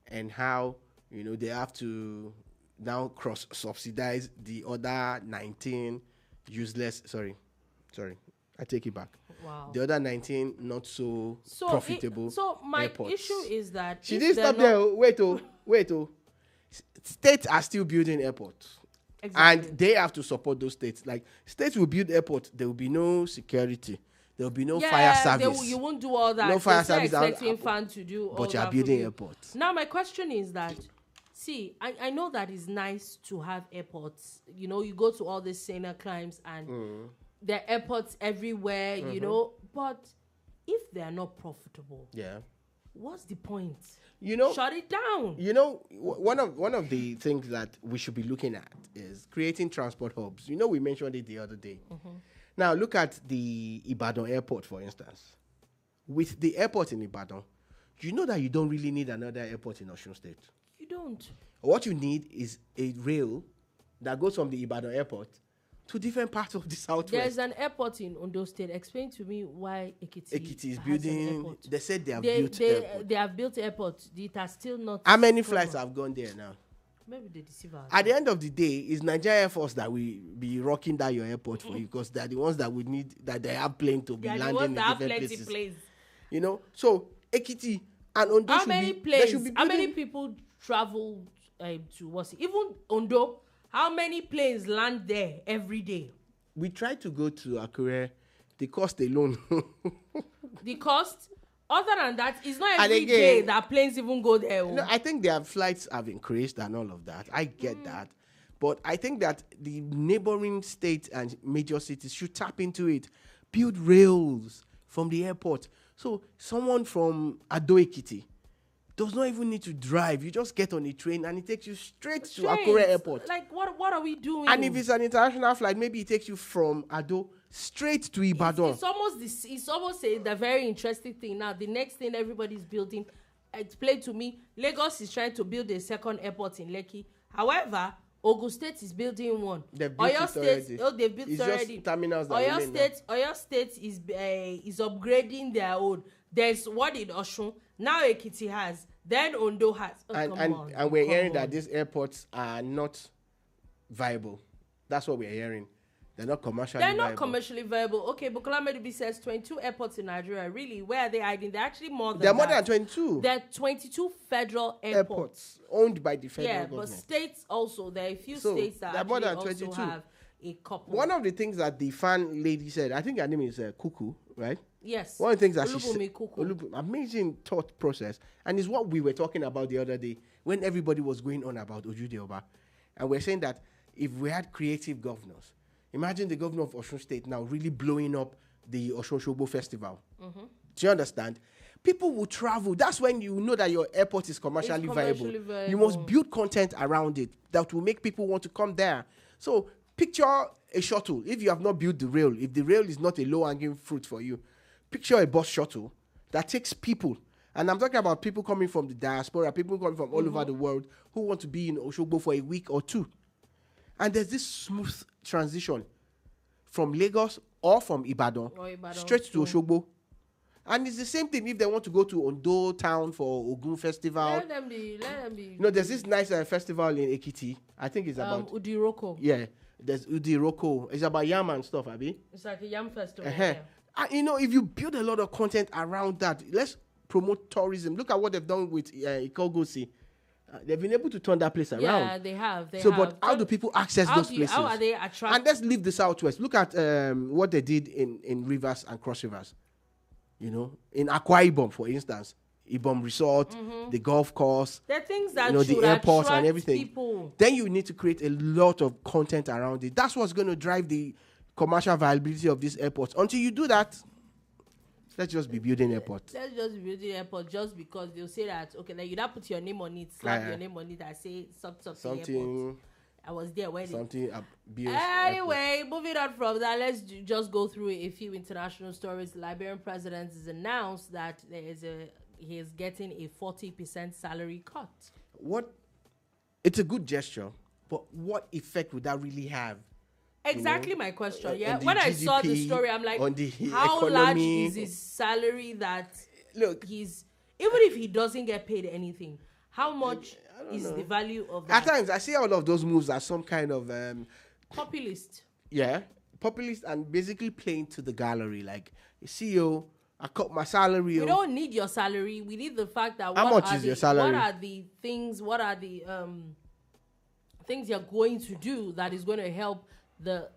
and how, you know, they have to now cross-subsidize the other 19 useless, sorry, I take it back. Wow. The other 19 not so profitable my airports. issue is that... She didn't stop there. Wait. States are still building airports. Exactly. And they have to support those states. Like, states will build airports, there will be no security. There will be no fire service. You won't do all that. No fire service. Expecting fun to do all that. But you are building airports. Now, my question is that, see, I know that it's nice to have airports. You know, you go to all these SSANU climbs and there are airports everywhere, you know. But if they are not profitable, Yeah. what's the point? You know, Shut it down. You know, one of the things that we should be looking at is creating transport hubs. You know, we mentioned it the other day. Now, look at the Ibadan airport, for instance. With the airport in Ibadan, you know that you don't really need another airport in Osun State. You don't. What you need is a rail that goes from the Ibadan airport to different parts of the southwest. There's an airport in Ondo State. Explain to me why Ekiti is has building. an airport. They said they have built airport. They have built airport. It has still not. How many flights have gone there now? Maybe they deceive us. At the end of the day, it's Nigerian Air Force that will be rocking down your airport for you, because they're the ones that would need, that they have plane to be They are the landing ones in that have different plenty places. planes. You know, so Ekiti and Ondo How should many be, planes? they should be How many building- people travel to what's it? Even Ondo? How many planes land there every day? We tried to go to Akure, the cost alone. The cost. Other than that, it's not And every again, day that planes even go there. No, I think their flights have increased and all of that. I get that. But I think that the neighboring states and major cities should tap into it. Build rails from the airport. So someone from Ado Ekiti does not even need to drive. You just get on a train and it takes you straight to Akure Airport. Like, what are we doing? And if it's an international flight, maybe it takes you from Ado straight to Ibadan. It's almost this. It's almost the very interesting thing. Now, the next thing everybody's building, explain to me. Lagos is trying to build a second airport in Lekki. However, Ogun State is building one. They've built Oyo it State, already. oh, they've built It's it just already. terminals that Oyo remain State, Oyo State is upgrading their own. There's one in Osun. Now Ekiti has. Then Ondo has. Oh, and we're hearing that these airports are not viable. That's what we're hearing. They're not commercially viable. They're not commercially viable. Okay, but Medibi says 22 airports in Nigeria. Really, where are they hiding? They're actually more than They're more that. than 22. There are 22 federal airports. Owned by the federal Yeah, government. but states also. There are a few So, states that they're more actually than also 22. have a couple. One of the things that the fan lady said, I think her name is Kuku, right? Yes. One of the things that she Olubunmi said, Kuku. amazing thought process, and it's what we were talking about the other day when everybody was going on about Ojude Oba, and we're saying that if we had creative governors, imagine the governor of Osun State now really blowing up the Osun Shogbo Festival. Do you understand? People will travel. That's when you know that your airport is commercially viable. You must build content around it that will make people want to come there. So picture a shuttle. If you have not built the rail, if the rail is not a low-hanging fruit for you, picture a bus shuttle that takes people. And I'm talking about people coming from the diaspora, people coming from all over the world who want to be in Oshogbo for a week or two. And there's this smooth transition from Lagos or from Ibadan, straight to Oshogbo. And it's the same thing if they want to go to Ondo town for Ogun Festival. Let them be. You know, there's this nice festival in Ekiti. I think it's about... Udiroko. Yeah, there's Udiroko. It's about yam and stuff, Abi. It's like a yam festival. Yeah. And, you know, if you build a lot of content around that, let's promote tourism. Look at what they've done with Ikogosi. They've been able to turn that place around. Yeah, they have. But how do people access those places? How are they attracted? And let's leave the Southwest. Look at what they did in Rivers and Cross Rivers. You know, in Akwa Ibom, for instance, Ibom Resort, the golf course, the things that the airports and everything. People. Then you need to create a lot of content around it. That's what's going to drive the commercial viability of these airports. Until you do that, let's just be building airports. Let's just be building airports just because they'll say that, okay, like you don't put your name on it, slap your name on it, I say something airport. I was there when Anyway, moving on from that, let's just go through a few international stories. The Liberian president has announced that he is getting a 40% salary cut. It's a good gesture, but what effect would that really have? Exactly my question. Yeah, when I saw the story, I'm like, how economy, large is his salary that he's, even if he doesn't get paid anything, how much is the value of that? At times, I see all of those moves as some kind of populist. Yeah, populist and basically playing to the gallery. Like, CEO, I cut my salary. We don't need your salary. We need the fact that how much is your salary? What are the things? What are the things you're going to do that is going to help the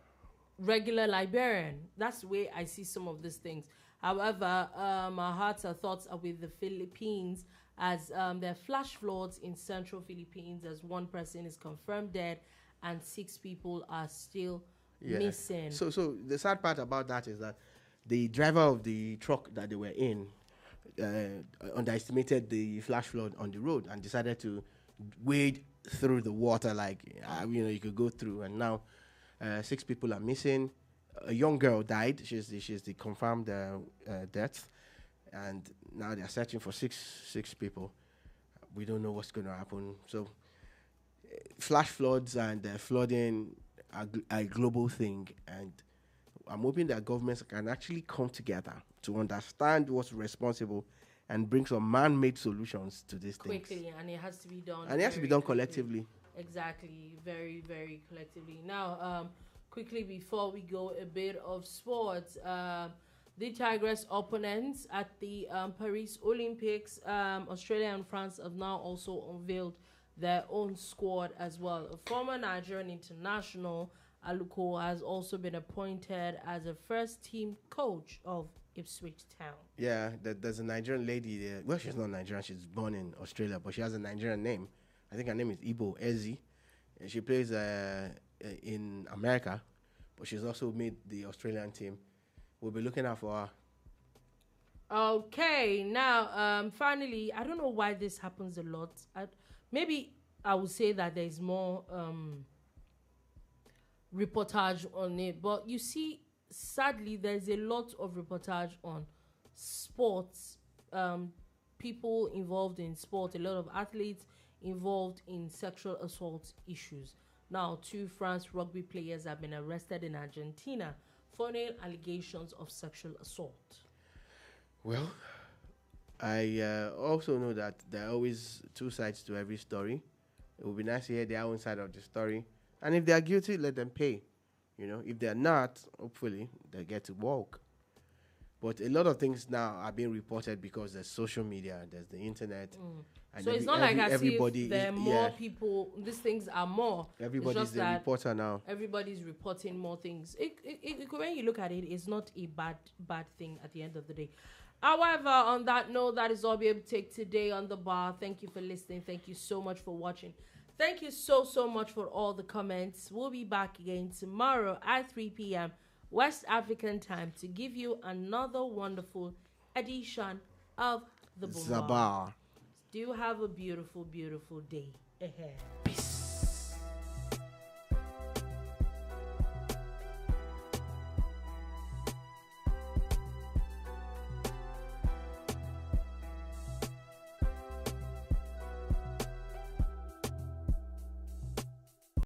regular Liberian? That's the way I see some of these things. However, our hearts and thoughts are with the Philippines as there are flash floods in central Philippines as one person is confirmed dead and 6 people are still missing. So the sad part about that is that the driver of the truck that they were in underestimated the flash flood on the road and decided to wade through the water like you could go through. And now 6 people are missing. A young girl died. She's the confirmed death, and now they're searching for six people. We don't know what's going to happen. So flash floods and flooding are a global thing, and I'm hoping that governments can actually come together to understand what's responsible and bring some man-made solutions to these things. Quickly, and it has to be done. And it has to be done collectively. Exactly, very, very collectively. Now, quickly before we go, a bit of sports. The Tigress opponents at the Paris Olympics, Australia and France have now also unveiled their own squad as well. A former Nigerian international, Aluko, has also been appointed as a first-team coach of Ipswich Town. Yeah, there's a Nigerian lady there. Well, she's not Nigerian. She's born in Australia, but she has a Nigerian name. I think her name is Ibo Ezi. And she plays in America, but she's also made the Australian team. We'll be looking out for her. Okay, now, finally, I don't know why this happens a lot. Maybe I would say that there's more reportage on it, but you see, sadly, there's a lot of reportage on sports, people involved in sport, a lot of athletes involved in sexual assault issues. Now, 2 France rugby players have been arrested in Argentina for allegations of sexual assault. Well, I also know that there are always 2 sides to every story. It would be nice to hear their own side of the story. And if they are guilty, let them pay. If they're not, hopefully, they get to walk. But a lot of things now are being reported because there's social media, there's the internet. And so it's not like as if there are more people, these things are more. Everybody's a reporter now. Everybody's reporting more things. When you look at it, it's not a bad thing at the end of the day. However, on that note, that is all we'll be able to take today on The Bar. Thank you for listening. Thank you so much for watching. Thank you so much for all the comments. We'll be back again tomorrow at 3 p.m. West African time to give you another wonderful edition of The BoomBar. Do have a beautiful, beautiful day ahead.